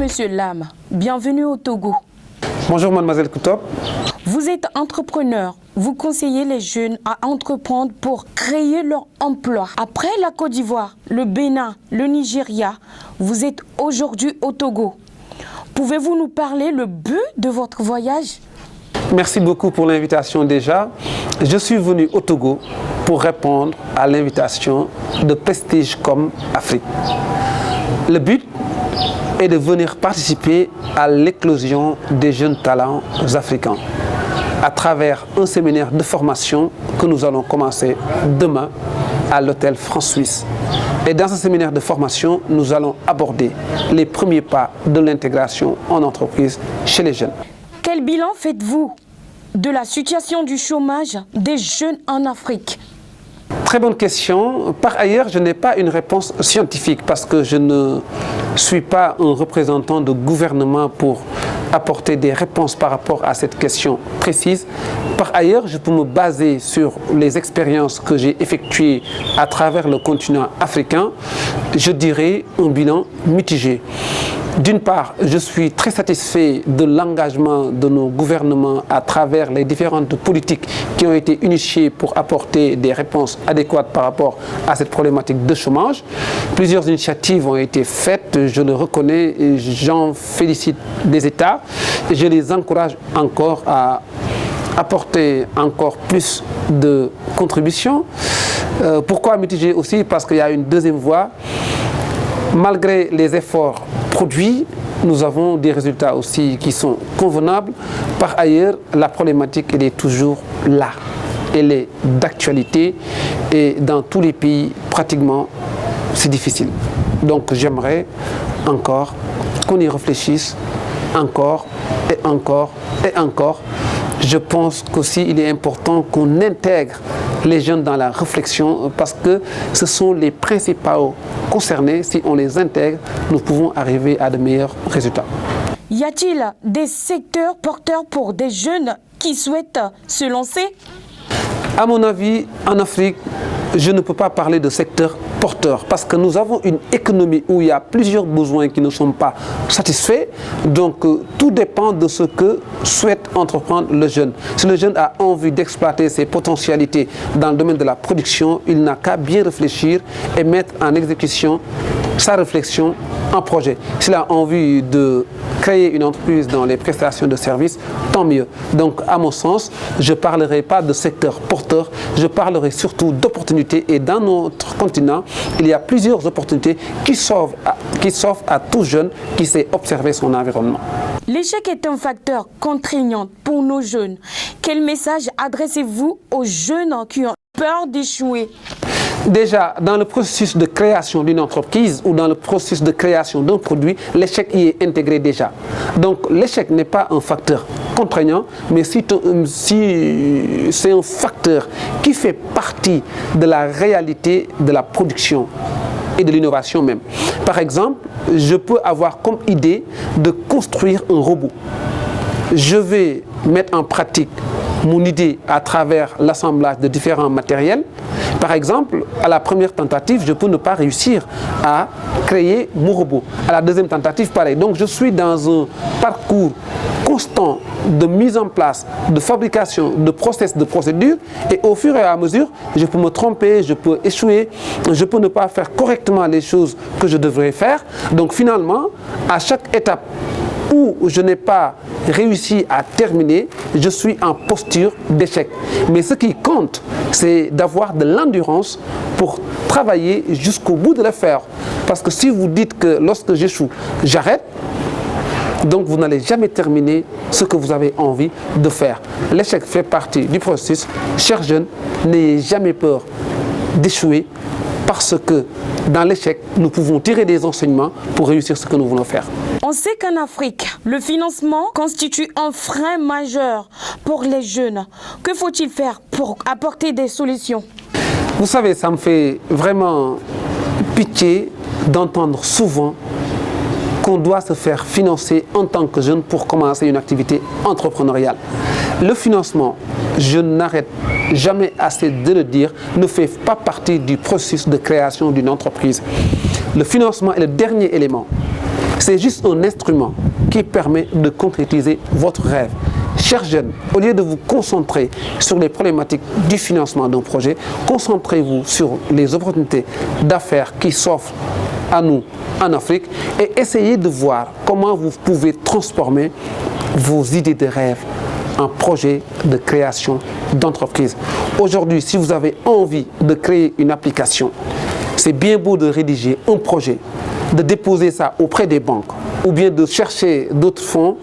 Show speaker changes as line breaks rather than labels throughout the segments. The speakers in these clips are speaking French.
Monsieur Lam. Bienvenue au Togo.
Bonjour mademoiselle Koutop.
Vous êtes entrepreneur. Vous conseillez les jeunes à entreprendre pour créer leur emploi. Après la Côte d'Ivoire, le Bénin, le Nigeria, vous êtes aujourd'hui au Togo. Pouvez-vous nous parler le but de votre voyage?
Merci beaucoup pour l'invitation déjà. Je suis venu au Togo pour répondre à l'invitation de Prestige.com Afrique. Le but est de venir participer à l'éclosion des jeunes talents africains à travers un séminaire de formation que nous allons commencer demain à l'hôtel France Suisse. Et dans ce séminaire de formation, nous allons aborder les premiers pas de l'intégration en entreprise chez les jeunes.
Quel bilan faites-vous de la situation du chômage des jeunes en Afrique?
Très bonne question. Par ailleurs, je n'ai pas une réponse scientifique parce que je ne suis pas un représentant de gouvernement pour apporter des réponses par rapport à cette question précise. Par ailleurs, je peux me baser sur les expériences que j'ai effectuées à travers le continent africain. Je dirais un bilan mitigé. D'une part, je suis très satisfait de l'engagement de nos gouvernements à travers les différentes politiques qui ont été initiées pour apporter des réponses adéquates par rapport à cette problématique de chômage. Plusieurs initiatives ont été faites, je le reconnais, et j'en félicite les États. Et je les encourage encore à apporter encore plus de contributions. Pourquoi mitigé aussi? Parce qu'il y a une deuxième voie. Malgré les efforts produits, nous avons des résultats aussi qui sont convenables. Par ailleurs, la problématique, elle est toujours là. Elle est d'actualité et dans tous les pays, pratiquement, c'est difficile. Donc j'aimerais encore qu'on y réfléchisse encore et encore et encore. Je pense qu'aussi il est important qu'on intègre les jeunes dans la réflexion parce que ce sont les principaux concernés. Si on les intègre, nous pouvons arriver à de meilleurs résultats.
Y a-t-il des secteurs porteurs pour des jeunes qui souhaitent se lancer?
À mon avis, en Afrique, je ne peux pas parler de secteur porteur parce que nous avons une économie où il y a plusieurs besoins qui ne sont pas satisfaits. Donc, tout dépend de ce que souhaite entreprendre le jeune. Si le jeune a envie d'exploiter ses potentialités dans le domaine de la production, il n'a qu'à bien réfléchir et mettre en exécution sa réflexion en projet. S'il a envie de créer une entreprise dans les prestations de services, tant mieux. Donc, à mon sens, je ne parlerai pas de secteur porteur, je parlerai surtout d'opportunités. Et dans notre continent, il y a plusieurs opportunités qui s'offrent à tout jeune qui sait observer son environnement.
L'échec est un facteur contraignant pour nos jeunes. Quel message adressez-vous aux jeunes qui ont peur d'échouer?
Déjà, dans le processus de création d'une entreprise ou dans le processus de création d'un produit, l'échec y est intégré déjà. Donc, l'échec n'est pas un facteur contraignant, mais si c'est un facteur qui fait partie de la réalité de la production et de l'innovation même. Par exemple, je peux avoir comme idée de construire un robot. Je vais mettre en pratique mon idée à travers l'assemblage de différents matériels. Par exemple, à la première tentative, je peux ne pas réussir à créer mon robot. À la deuxième tentative, pareil. Donc, je suis dans un parcours constant de mise en place, de fabrication, de process, de procédure. Et au fur et à mesure, je peux me tromper, je peux échouer, je peux ne pas faire correctement les choses que je devrais faire. Donc, finalement, à chaque étape où je n'ai pas réussi à terminer, je suis en posture d'échec. Mais ce qui compte, c'est d'avoir de l'endurance pour travailler jusqu'au bout de l'affaire. Parce que si vous dites que lorsque j'échoue, j'arrête, donc vous n'allez jamais terminer ce que vous avez envie de faire. L'échec fait partie du processus. Chers jeunes, n'ayez jamais peur d'échouer parce que dans l'échec, nous pouvons tirer des enseignements pour réussir ce que nous voulons faire.
On sait qu'en Afrique, le financement constitue un frein majeur pour les jeunes. Que faut-il faire pour apporter des solutions?
Vous savez, ça me fait vraiment pitié d'entendre souvent qu'on doit se faire financer en tant que jeune pour commencer une activité entrepreneuriale. Le financement, je n'arrête jamais assez de le dire, ne fait pas partie du processus de création d'une entreprise. Le financement est le dernier élément. C'est juste un instrument qui permet de concrétiser votre rêve. Chers jeunes, au lieu de vous concentrer sur les problématiques du financement d'un projet, concentrez-vous sur les opportunités d'affaires qui s'offrent à nous en Afrique et essayez de voir comment vous pouvez transformer vos idées de rêve en projet de création d'entreprise. Aujourd'hui, si vous avez envie de créer une application, c'est bien beau de rédiger un projet, de déposer ça auprès des banques ou bien de chercher d'autres fonds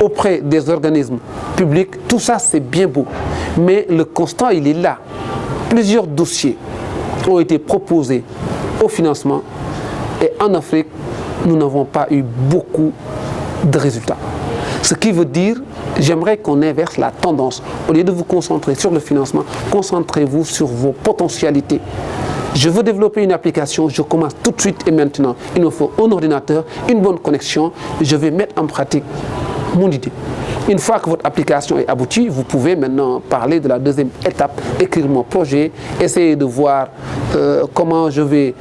auprès des organismes publics. Tout ça, c'est bien beau. Mais le constat, il est là. Plusieurs dossiers ont été proposés au financement et en Afrique, nous n'avons pas eu beaucoup de résultats. Ce qui veut dire, j'aimerais qu'on inverse la tendance. Au lieu de vous concentrer sur le financement, concentrez-vous sur vos potentialités. Je veux développer une application, je commence tout de suite et maintenant. Il me faut un ordinateur, une bonne connexion, je vais mettre en pratique mon idée. Une fois que votre application est aboutie, vous pouvez maintenant parler de la deuxième étape, écrire mon projet, essayer de voir comment je vais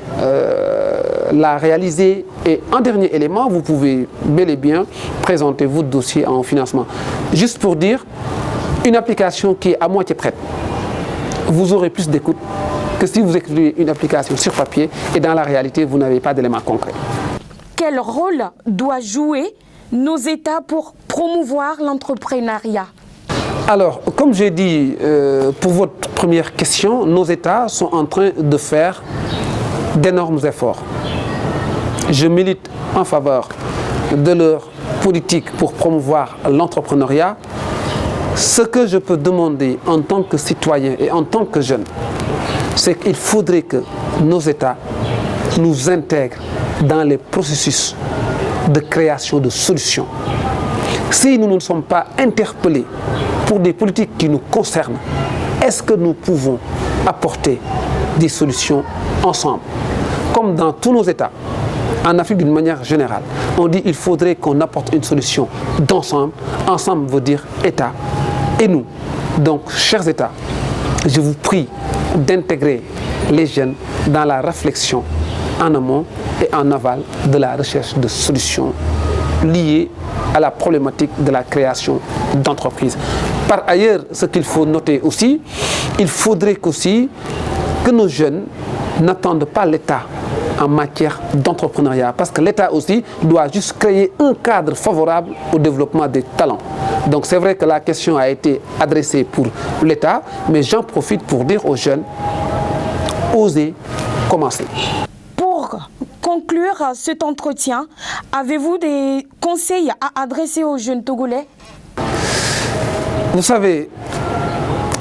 la réaliser. Et en dernier élément, vous pouvez bel et bien présenter votre dossier en financement. Juste pour dire, une application qui est à moitié prête, vous aurez plus d'écoute que si vous écrivez une application sur papier et dans la réalité, vous n'avez pas d'éléments concrets.
Quel rôle doit jouer nos États pour promouvoir l'entrepreneuriat?
Alors, comme j'ai dit pour votre première question, nos États sont en train de faire d'énormes efforts. Je milite en faveur de leur politique pour promouvoir l'entrepreneuriat. Ce que je peux demander en tant que citoyen et en tant que jeune, c'est qu'il faudrait que nos États nous intègrent dans les processus de création de solutions. Si nous ne sommes pas interpellés pour des politiques qui nous concernent, est-ce que nous pouvons apporter des solutions ensemble? Comme dans tous nos États, en Afrique d'une manière générale, on dit qu'il faudrait qu'on apporte une solution d'ensemble. Ensemble veut dire État et nous. Donc, chers États, je vous prie d'intégrer les jeunes dans la réflexion en amont et en aval de la recherche de solutions liées à la problématique de la création d'entreprises. Par ailleurs, ce qu'il faut noter aussi, il faudrait aussi que nos jeunes n'attendent pas l'État en matière d'entrepreneuriat, parce que l'État aussi doit juste créer un cadre favorable au développement des talents. Donc c'est vrai que la question a été adressée pour l'État, mais j'en profite pour dire aux jeunes, osez commencer.
Pour conclure cet entretien, avez-vous des conseils à adresser aux jeunes Togolais?
Vous savez,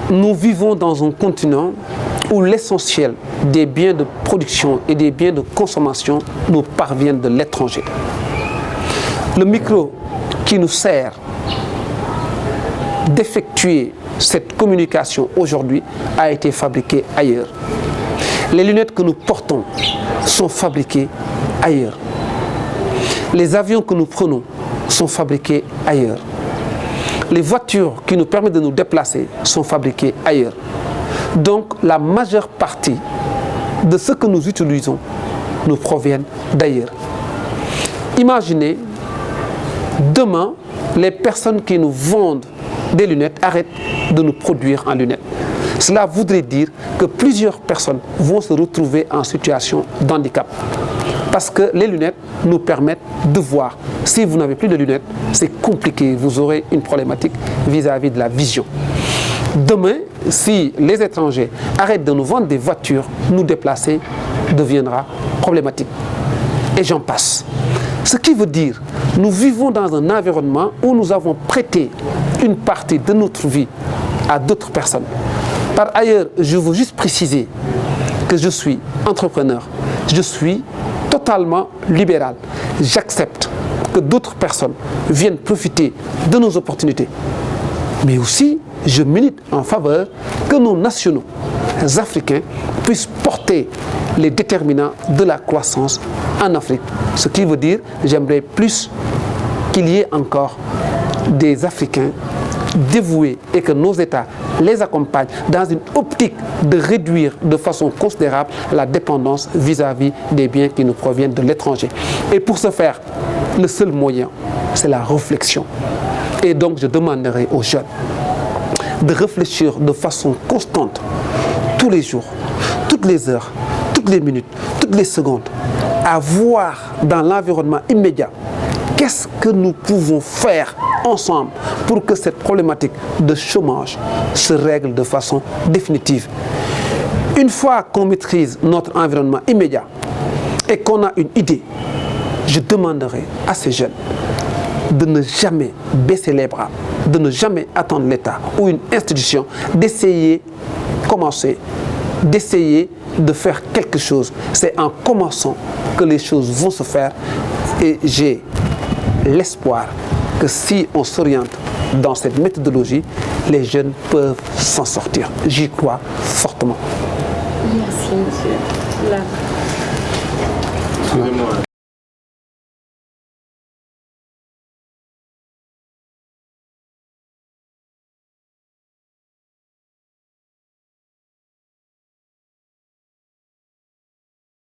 nous vivons dans un continent où l'essentiel des biens de production et des biens de consommation nous parviennent de l'étranger. Le micro qui nous sert d'effectuer cette communication aujourd'hui a été fabriqué ailleurs. Les lunettes que nous portons sont fabriquées ailleurs. Les avions que nous prenons sont fabriqués ailleurs. Les voitures qui nous permettent de nous déplacer sont fabriquées ailleurs. Donc la majeure partie de ce que nous utilisons nous proviennent d'ailleurs. Imaginez, demain, les personnes qui nous vendent des lunettes arrêtent de nous produire en lunettes. Cela voudrait dire que plusieurs personnes vont se retrouver en situation d'handicap. Parce que les lunettes nous permettent de voir. Si vous n'avez plus de lunettes, c'est compliqué. Vous aurez une problématique vis-à-vis de la vision. Demain, si les étrangers arrêtent de nous vendre des voitures, nous déplacer deviendra problématique. Et j'en passe. Ce qui veut dire, nous vivons dans un environnement où nous avons prêté une partie de notre vie à d'autres personnes. Par ailleurs, je veux juste préciser que je suis entrepreneur. Je suis totalement libéral. J'accepte que d'autres personnes viennent profiter de nos opportunités. Mais aussi, je milite en faveur que nos nationaux africains puissent porter les déterminants de la croissance en Afrique. Ce qui veut dire, j'aimerais plus qu'il y ait encore des Africains dévoués et que nos États les accompagnent dans une optique de réduire de façon considérable la dépendance vis-à-vis des biens qui nous proviennent de l'étranger. Et pour ce faire, le seul moyen, c'est la réflexion. Et donc, je demanderai aux jeunes de réfléchir de façon constante, tous les jours, toutes les heures, toutes les minutes, toutes les secondes, à voir dans l'environnement immédiat qu'est-ce que nous pouvons faire ensemble pour que cette problématique de chômage se règle de façon définitive. Une fois qu'on maîtrise notre environnement immédiat et qu'on a une idée, je demanderai à ces jeunes de ne jamais baisser les bras, de ne jamais attendre l'État ou une institution d'essayer de faire quelque chose. C'est en commençant que les choses vont se faire et j'ai l'espoir que si on s'oriente dans cette méthodologie, les jeunes peuvent s'en sortir. J'y crois fortement.
Merci, monsieur.